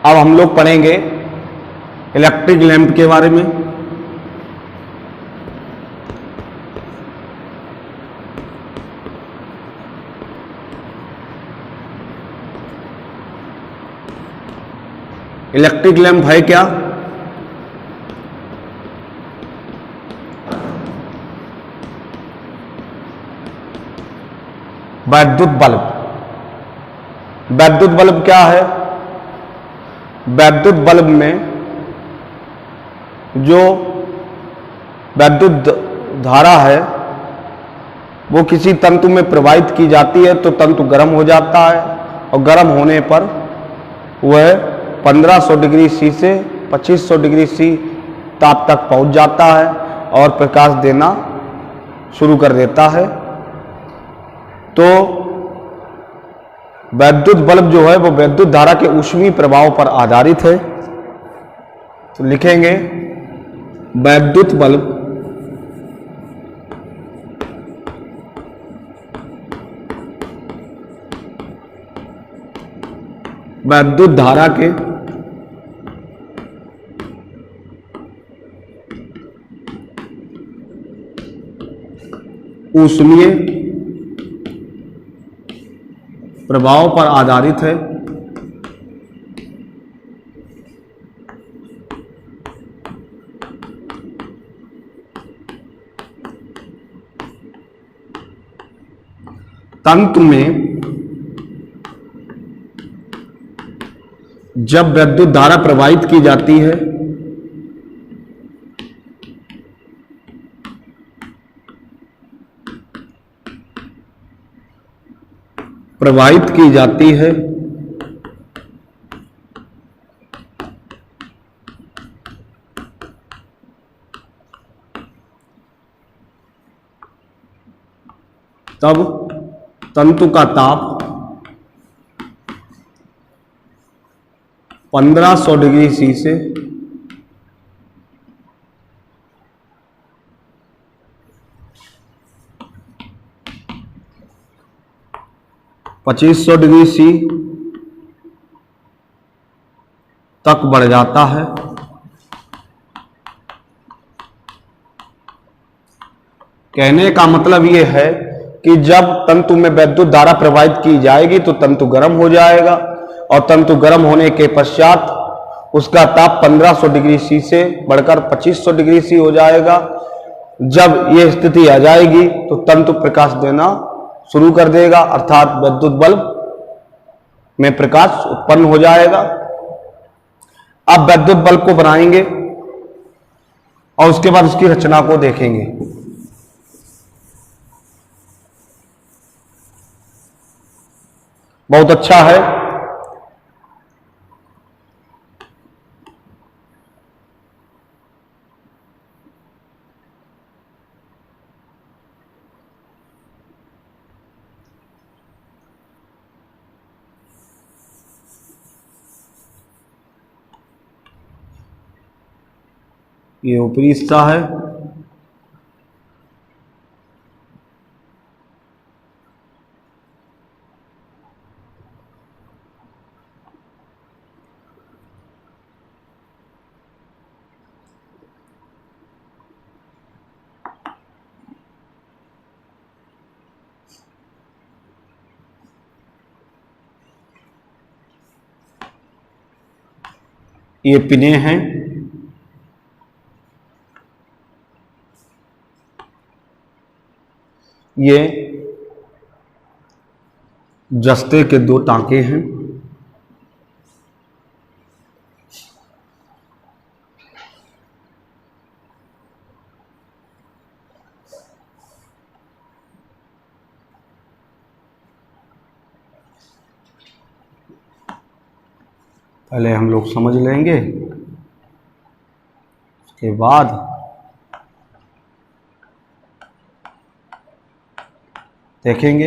अब हम लोग पढ़ेंगे इलेक्ट्रिक लैंप के बारे में। इलेक्ट्रिक लैंप है क्या? वैद्युत बल्ब। वैद्युत बल्ब क्या है? वैद्युत बल्ब में जो वैद्युत धारा है वो किसी तंतु में प्रवाहित की जाती है तो तंतु गर्म हो जाता है और गर्म होने पर वह 1500 डिग्री सी से 2500 डिग्री सी ताप तक पहुंच जाता है और प्रकाश देना शुरू कर देता है। तो वैद्युत बल्ब जो है वो वैद्युत धारा के ऊष्मीय प्रभाव पर आधारित है। तो लिखेंगे वैद्युत बल्ब वैद्युत धारा के ऊष्मीय प्रभाव पर आधारित है। तंतु में जब विद्युत धारा प्रवाहित की जाती है तब तंतु का ताप 1500 डिग्री सी से 2500 डिग्री सी तक बढ़ जाता है। कहने का मतलब यह है कि जब तंतु में विद्युत धारा प्रवाहित की जाएगी तो तंतु गर्म हो जाएगा और तंतु गर्म होने के पश्चात उसका ताप 1500 डिग्री सी से बढ़कर 2500 डिग्री सी हो जाएगा। जब यह स्थिति आ जाएगी तो तंतु प्रकाश देना शुरू कर देगा, अर्थात विद्युत बल्ब में प्रकाश उत्पन्न हो जाएगा। अब विद्युत बल्ब को बनाएंगे और उसके बाद उसकी रचना को देखेंगे। बहुत अच्छा है। ये ऊपरी हिस्सा है। ये पिने हैं। ये जस्ते के 2 टांके हैं। पहले हम लोग समझ लेंगे, उसके बाद देखेंगे।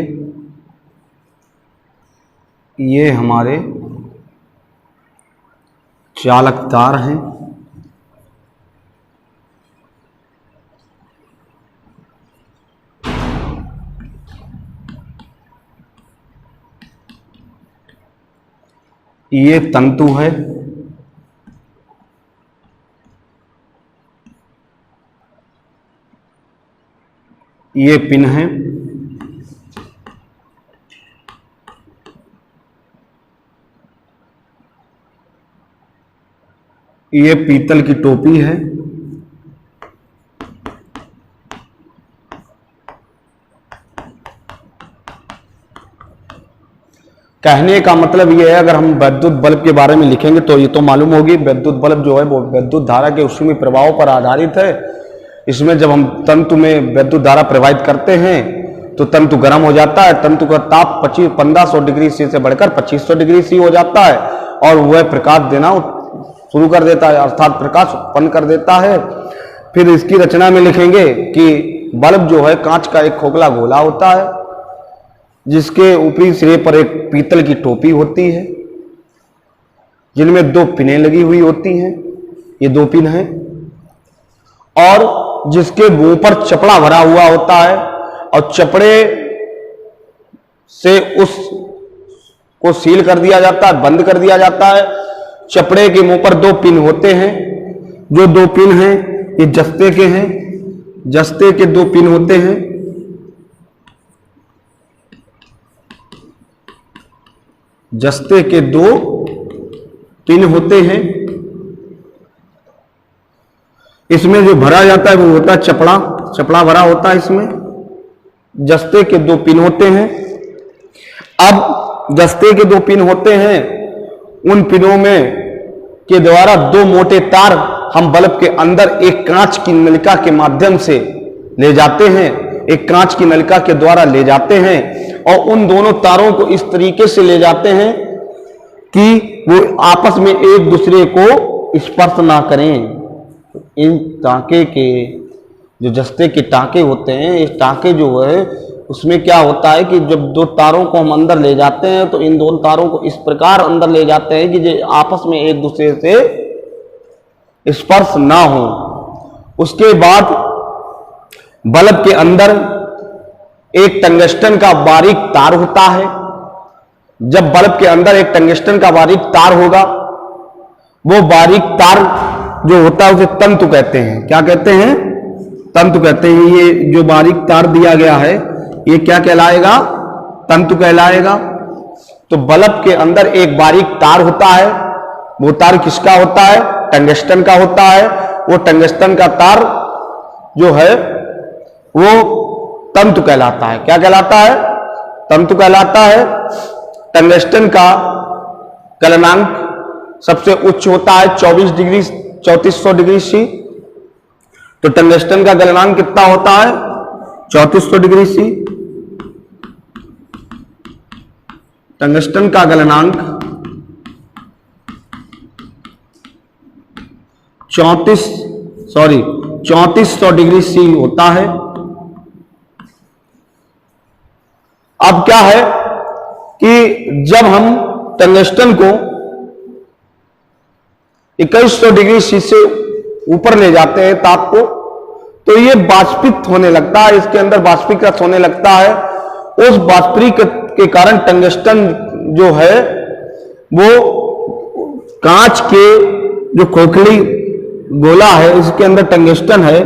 ये हमारे चालक तार हैं। ये तंतु है। ये पिन है, ये पीतल की टोपी है, कहने का मतलब ये है, अगर हम विद्युत बल्ब के बारे में लिखेंगे तो ये तो मालूम होगी, विद्युत बल्ब जो है वो विद्युत धारा के ऊष्मीय प्रभाव पर आधारित है। इसमें जब हम तंतु में विद्युत धारा प्रवाहित करते हैं तो तंतु गर्म हो जाता है, तंतु का ताप 1500 डिग्री सी से बढ़कर 2500 डिग्री सी हो जाता है और वह प्रकाश देना शुरू कर देता है, अर्थात प्रकाश उत्पन्न कर देता है। फिर इसकी रचना में लिखेंगे कि बल्ब जो है कांच का एक खोखला गोला होता है, जिसके ऊपरी सिरे पर एक पीतल की टोपी होती है, जिनमें 2 पिनें लगी हुई होती हैं, ये 2 पिन हैं, और जिसके मुंह पर चपड़ा भरा हुआ होता है और चपड़े से उस को सील कर दिया जाता है, बंद कर दिया जाता है। चपड़े के मुंह पर 2 पिन होते हैं, जो 2 पिन हैं ये जस्ते के हैं, जस्ते के 2 पिन होते हैं, जस्ते के 2 पिन होते हैं। इसमें जो भरा जाता है वो होता है चपड़ा, चपड़ा भरा होता है इसमें, जस्ते के 2 पिन होते हैं। अब जस्ते के 2 पिन होते हैं, उन पिनों में के द्वारा 2 मोटे तार हम बल्ब के अंदर एक कांच की नलिका के माध्यम से ले जाते हैं, एक कांच की नलिका के द्वारा ले जाते हैं और उन दोनों तारों को इस तरीके से ले जाते हैं कि वो आपस में एक दूसरे को स्पर्श ना करें। इन टांके के जो जस्ते के टांके होते हैं, इस टांके जो है उसमें क्या होता है कि जब 2 तारों को हम अंदर ले जाते हैं तो इन 2 तारों को इस प्रकार अंदर ले जाते हैं कि जो आपस में एक दूसरे से स्पर्श ना हो। उसके बाद बल्ब के अंदर एक टंगस्टन का बारीक तार होता है। जब बल्ब के अंदर एक टंगस्टन का बारीक तार होगा, वो बारीक तार जो होता है उसे तंतु कहते हैं। क्या कहते हैं? तंतु कहते हैं। ये जो बारीक तार दिया गया है ये क्या कहलाएगा? तंतु कहलाएगा। तो बल्ब के अंदर एक बारीक तार होता है, वो तार किसका होता है? टंगस्टन का होता है। वो टंगस्टन का तार जो है वो तंतु कहलाता है। क्या कहलाता है? तंतु कहलाता है। टंगस्टन का गलनांक सबसे उच्च होता है 3400 डिग्री सी। तो टंगस्टन का गलनांक कितना होता है? 3400 डिग्री सी। टंगस्टन का गलनांक 3400 डिग्री सी होता है। अब क्या है कि जब हम टंगस्टन को 2100 डिग्री सी से ऊपर ले जाते हैं ताप को, तो ये वाष्पित होने लगता है, इसके अंदर वाष्पीकृत होने लगता है। उस वाष्पीकृत के कारण टंगस्टन जो है वो कांच के जो खोखली गोला है इसके अंदर टंगस्टन है,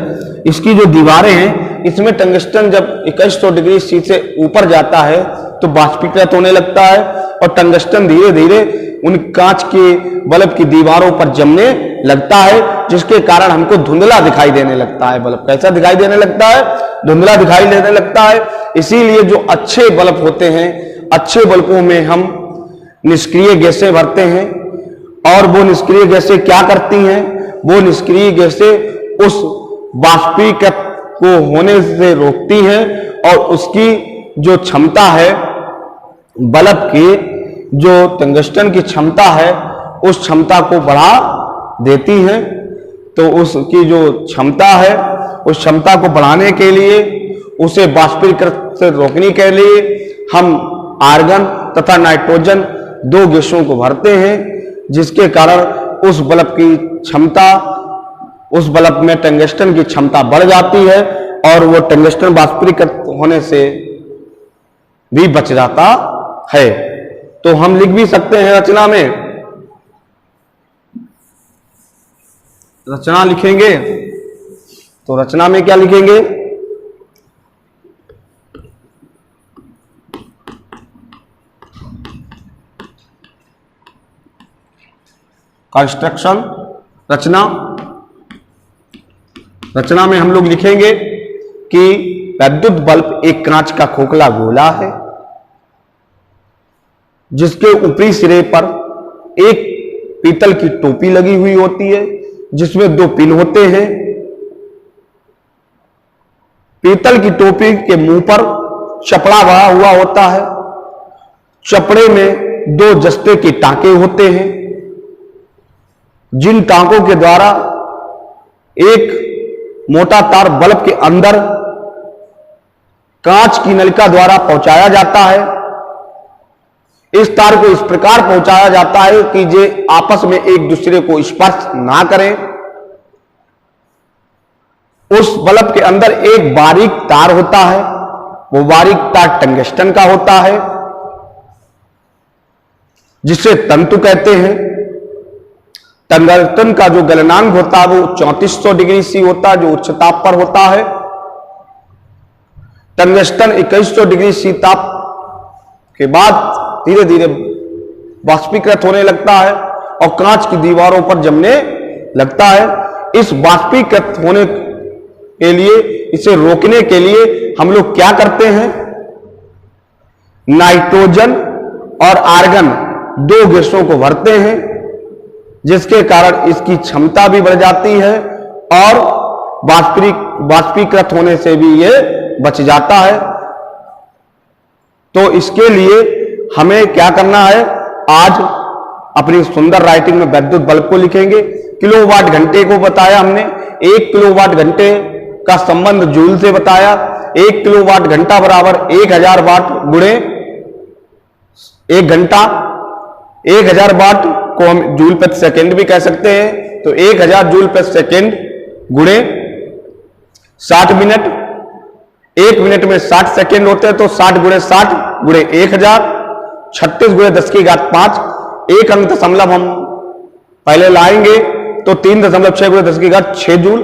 इसकी जो दीवारें हैं इसमें टंगस्टन जब 2100 डिग्री सी से ऊपर जाता है तो वाष्पीकृत होने लगता है और टंगस्टन धीरे धीरे उन कांच के बल्ब की दीवारों पर जमने लगता है, जिसके कारण हमको धुंधला दिखाई देने लगता है। बल्ब कैसा दिखाई देने लगता है? धुंधला दिखाई देने लगता है। इसीलिए जो अच्छे बल्ब होते हैं, अच्छे बल्बों में हम निष्क्रिय गैसें भरते हैं और वो निष्क्रिय गैसें क्या करती हैं? वो निष्क्रिय गैसें उस वाष्पीकृत को होने से रोकती हैं और उसकी जो क्षमता है बल्ब की, जो टंगस्टन की क्षमता है उस क्षमता को बढ़ा देती हैं। तो उसकी जो क्षमता है उस क्षमता को बढ़ाने के लिए, उसे वाष्पीकृत से रोकने के लिए हम आर्गन तथा नाइट्रोजन 2 गैसों को भरते हैं, जिसके कारण उस बल्ब की क्षमता, उस बल्ब में टंगस्टन की क्षमता बढ़ जाती है और वो टंगस्टन वाष्पीकृत होने से भी बच जाता है। तो हम लिख भी सकते हैं रचना में, रचना लिखेंगे तो रचना में क्या लिखेंगे? कंस्ट्रक्शन, रचना। रचना में हम लोग लिखेंगे कि वैद्युत बल्ब एक कांच का खोखला गोला है जिसके ऊपरी सिरे पर एक पीतल की टोपी लगी हुई होती है जिसमें 2 पिन होते हैं। पीतल की टोपी के मुंह पर चपड़ा बना हुआ होता है। चपड़े में 2 जस्ते के टांके होते हैं जिन टांकों के द्वारा एक मोटा तार बल्ब के अंदर कांच की नलिका द्वारा पहुंचाया जाता है। इस तार को इस प्रकार पहुंचाया जाता है कि ये आपस में एक दूसरे को स्पर्श ना करें। उस बल्ब के अंदर एक बारीक तार होता है, वो बारीक तार टंगस्टन का होता है जिसे तंतु कहते हैं। टंगस्टन का जो गलनांक होता है वो 3400 डिग्री सी होता है जो उच्च ताप पर होता है। टंगस्टन 2100 डिग्री सी ताप के बाद धीरे धीरे वाष्पीकृत होने लगता है और कांच की दीवारों पर जमने लगता है। इस वाष्पीकृत होने के लिए, इसे रोकने के लिए हम लोग क्या करते हैं, नाइट्रोजन और आर्गन 2 गैसों को भरते हैं जिसके कारण इसकी क्षमता भी बढ़ जाती है और वाष्पीकृत होने से भी ये बच जाता है। तो इसके लिए हमें क्या करना है, आज अपनी सुंदर राइटिंग में वैद्युत बल्ब को लिखेंगे। किलोवाट घंटे को बताया हमने, 1 किलोवाट घंटे का संबंध जूल से बताया। 1 किलोवाट घंटा बराबर 1000 वाट गुणे 1 घंटा। 1000 वाट को हम जूल प्रति सेकेंड भी कह सकते हैं। तो 1000 जूल प्रति सेकेंड गुणे 60 मिनट। 1 मिनट में 60 सेकेंड होते हैं तो 60 गुणे 60 गुणे 1000, 36 गुणे 10 की घात 5। एक अंक दशमलव हम पहले लाएंगे तो 3.6 गुणे 10 की घात 6 जूल,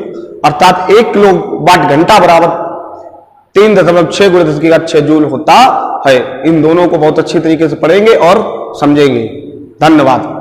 अर्थात 1 किलोवाट घंटा बराबर 3.6 गुणे 10 की घात 6 जूल होता है। इन दोनों को बहुत अच्छी तरीके से पढ़ेंगे और समझेंगे। धन्यवाद।